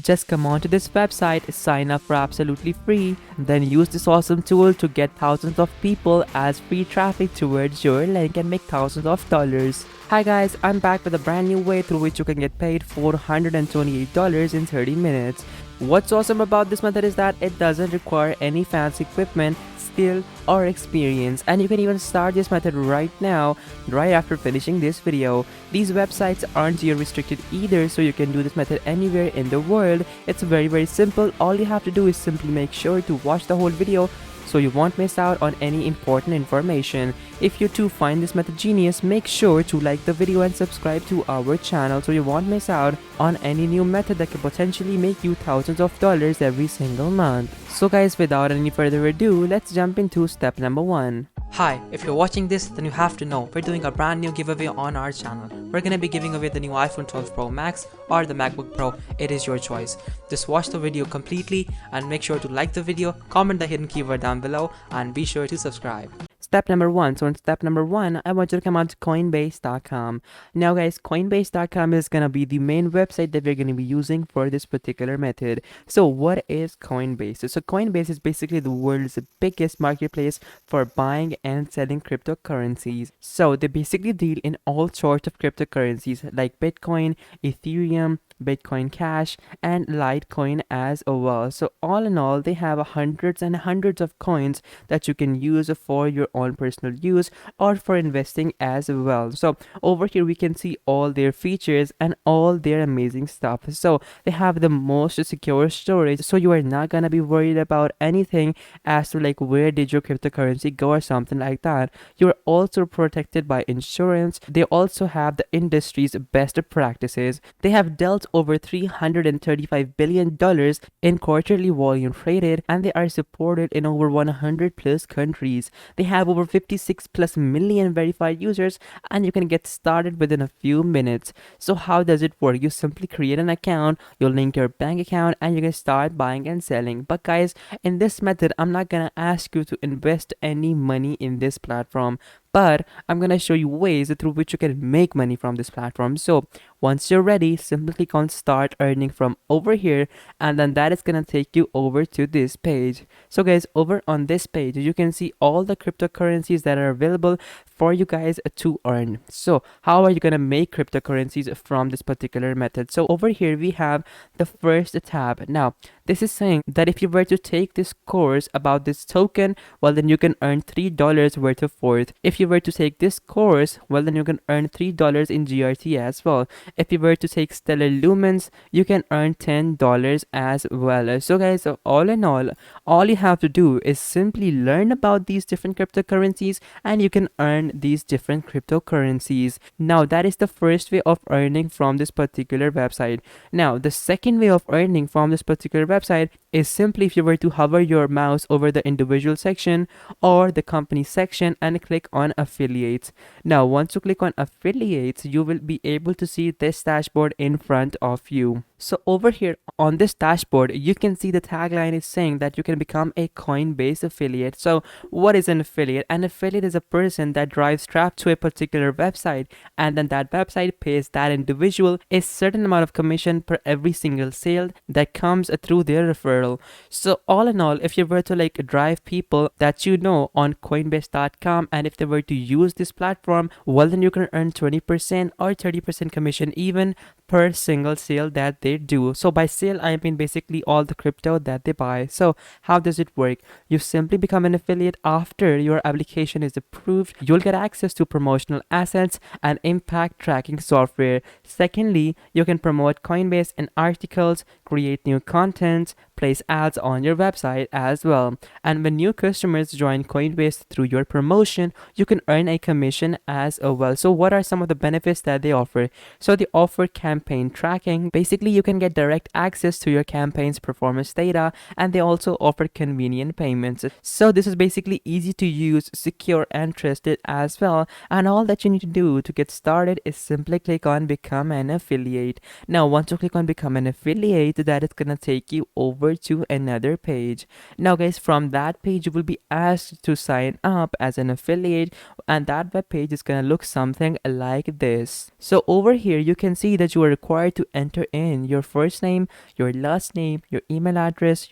Just come on to this website, sign up for absolutely free, then use this awesome tool to get thousands of people as free traffic towards your link and make thousands of dollars. Hi guys, I'm back with a brand new way through which you can get paid $428 in 30 minutes. What's awesome about this method is that it doesn't require any fancy equipment, skill or experience, and you can even start this method right now, right after finishing this video. These websites aren't geo restricted either, so you can do this method anywhere in the world. It's very simple. All you have to do is simply make sure to watch the whole video so you won't miss out on any important information. If you too find this method genius, make sure to like the video and subscribe to our channel so you won't miss out on any new method that could potentially make you thousands of dollars every single month. So guys, without any further ado, let's jump into step number 1. Hi, if you're watching this, then you have to know we're doing a brand new giveaway on our channel. We're gonna be giving away the new iPhone 12 Pro Max or the MacBook Pro. It is your choice. Just watch the video completely and make sure to like the video, comment the hidden keyword down below, and be sure to subscribe. Step number 1. So in step number 1, I want you to come on to Coinbase.com. Now guys, Coinbase.com is gonna be the main website that we're gonna be using for this particular method. So what is Coinbase? So Coinbase is basically the world's biggest marketplace for buying and selling cryptocurrencies. So they basically deal in all sorts of cryptocurrencies like Bitcoin, Ethereum, Bitcoin Cash, and Litecoin as well. So all in all, they have hundreds and hundreds of coins that you can use for your own personal use or for investing as well. So over here we can see all their features and all their amazing stuff. So they have the most secure storage, so you are not gonna be worried about anything as to like where did your cryptocurrency go or something like that. You're also protected by insurance. They also have the industry's best practices. They have dealt over $335 billion in quarterly volume traded, and they are supported in over 100 plus countries. They have over 56 plus million verified users, and you can get started within a few minutes. So how does it work? You simply create an account, you link your bank account, and you can start buying and selling. But guys, in this method, I'm not gonna ask you to invest any money in this platform, but I'm gonna show you ways through which you can make money from this platform. So once you're ready, simply click on start earning from over here, and then that is gonna take you over to this page. So guys, over on this page you can see all the cryptocurrencies that are available for you guys to earn. So how are you gonna make cryptocurrencies from this particular method? So over here we have the first tab. Now this is saying that if you were to take this course about this token, well then you can earn $3 worth of worth. If you were to take this course, well then you can earn $3 in GRT as well. If you were to take Stellar Lumens, you can earn $10 as well. So guys, all in all you have to do is simply learn about these different cryptocurrencies and you can earn these different cryptocurrencies. Now that is the first way of earning from this particular website. Now the second way of earning from this particular website is simply if you were to hover your mouse over the individual section or the company section and click on affiliates. Now once you click on affiliates, you will be able to see this dashboard in front of you. So over here on this dashboard, you can see the tagline is saying that you can become a Coinbase affiliate. So what is an affiliate? An affiliate is a person that drives traffic to a particular website, and then that website pays that individual a certain amount of commission per every single sale that comes through their referral. So all in all, if you were to like drive people that you know on Coinbase.com, and if they were to use this platform, well then you can earn 20% or 30% commission even per single sale that they do. So by sale I mean basically all the crypto that they buy. So how does it work? You simply become an affiliate after your application is approved. You'll get access to promotional assets and impact tracking software. Secondly, you can promote Coinbase in articles, create new content, place ads on your website as well. And when new customers join Coinbase through your promotion, you can earn a commission as well. So what are some of the benefits that they offer? So they offer campaign tracking. Basically, you can get direct access to your campaign's performance data, and they also offer convenient payments. So this is basically easy to use, secure, and trusted as well. And all that you need to do to get started is simply click on become an affiliate. Now once you click on become an affiliate, that is gonna take you over to another page. Now guys, from that page you will be asked to sign up as an affiliate, and that web page is gonna look something like this. So over here you can see that you are required to enter in your first name, your last name, your email address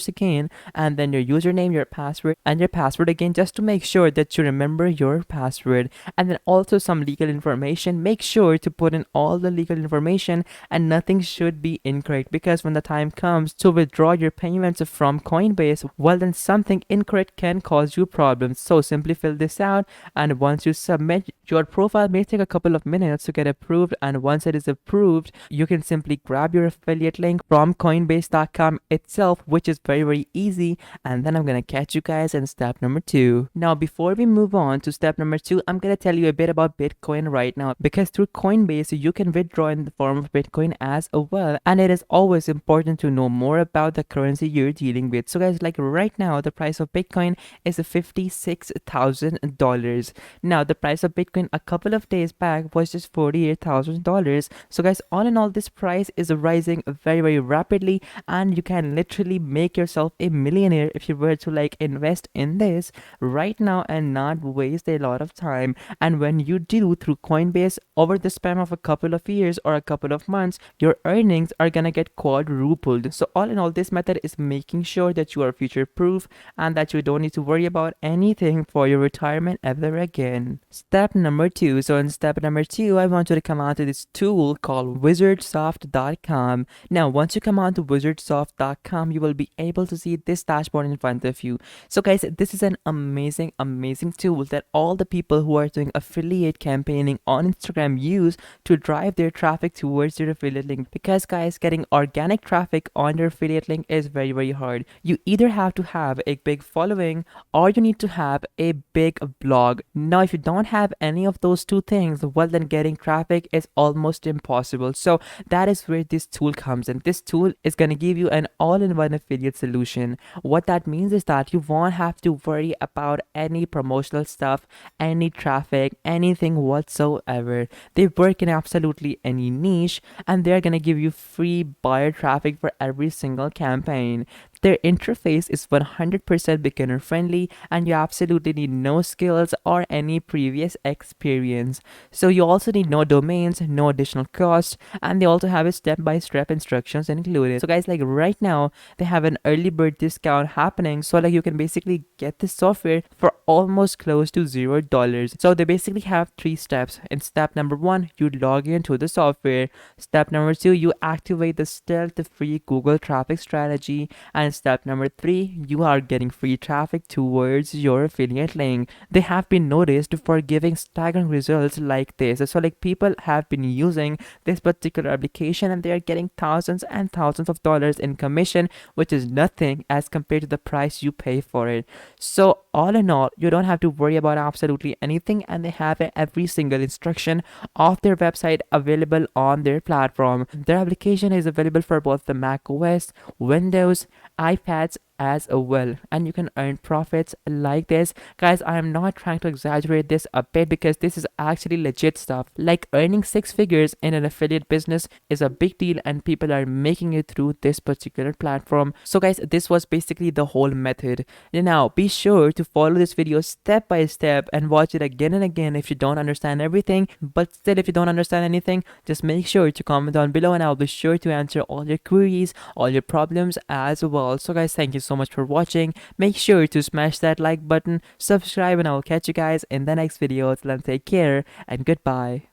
again, and then your username, your password, and your password again, just to make sure that you remember your password. And then also some legal information. Make sure to put in all the legal information, and nothing should be incorrect, because when the time comes to withdraw your payments from Coinbase, well, then something incorrect can cause you problems. So simply fill this out, and once you submit, your profile may take a couple of minutes to get approved, and once it is approved, you can simply grab your affiliate link from coinbase.com itself, which is very easy. And then I'm gonna catch you guys in step number 2. Now, before we move on to step number 2, I'm gonna tell you a bit about Bitcoin right now, because through Coinbase you can withdraw in the form of Bitcoin as well, and it is always important to know more about the currency you're dealing with. So guys, like right now the price of Bitcoin is $56,000. Now the price of Bitcoin a couple of days back was just $48,000. So guys, all in all, this price is rising very rapidly, and you can literally make yourself a millionaire if you were to like invest in this right now and not waste a lot of time. And when you do through Coinbase, over the span of a couple of years or a couple of months, your earnings are gonna get quadrupled. So all in all, this method is making sure that you are future proof and that you don't need to worry about anything for your retirement ever again. Step number 2. So in step number 2, I want you to come onto this tool called wizardsoft.com. Now once you come onto wizardsoft.com, you will be able to see this dashboard in front of you. So guys, this is an amazing tool that all the people who are doing affiliate campaigning on Instagram use to drive their traffic towards your affiliate link. Because guys, getting organic traffic on your affiliate link is very hard. You either have to have a big following or you need to have a big blog. Now if you don't have any of those two things, well, then getting traffic is almost impossible. So that is where this tool comes in. This tool is going to give you an all-in-one affiliate solution. What that means is that you won't have to worry about any promotional stuff, any traffic, anything whatsoever. They work in absolutely any niche, and they're gonna give you free buyer traffic for every single campaign. Their interface is 100% beginner friendly, and you absolutely need no skills or any previous experience. So you also need no domains, no additional cost, and they also have a step-by-step instructions included. So guys, like right now they have an early bird discount happening, so like you can basically get this software for almost close to $0. So they basically have 3 steps. In step number 1, you log into the software. Step number 2, you activate the stealth free Google traffic strategy, and step number 3, you are getting free traffic towards your affiliate link. They have been noticed for giving staggering results like this. So like people have been using this particular application and they are getting thousands and thousands of dollars in commission, which is nothing as compared to the price you pay for it. So all in all, you don't have to worry about absolutely anything, and they have every single instruction of their website available on their platform. Their application is available for both the Mac OS, Windows, iPads as well, and you can earn profits like this. Guys, I am not trying to exaggerate this a bit, because this is actually legit stuff. Like earning 6 figures in an affiliate business is a big deal, and people are making it through this particular platform. So guys, this was basically the whole method. Now be sure to follow this video step by step and watch it again and again if you don't understand everything. But still, if you don't understand anything, just make sure to comment down below and I'll be sure to answer all your queries, all your problems as well. So guys, thank you so much for watching. Make sure to smash that like button, subscribe, and I will catch you guys in the next video. Till then, take care and goodbye.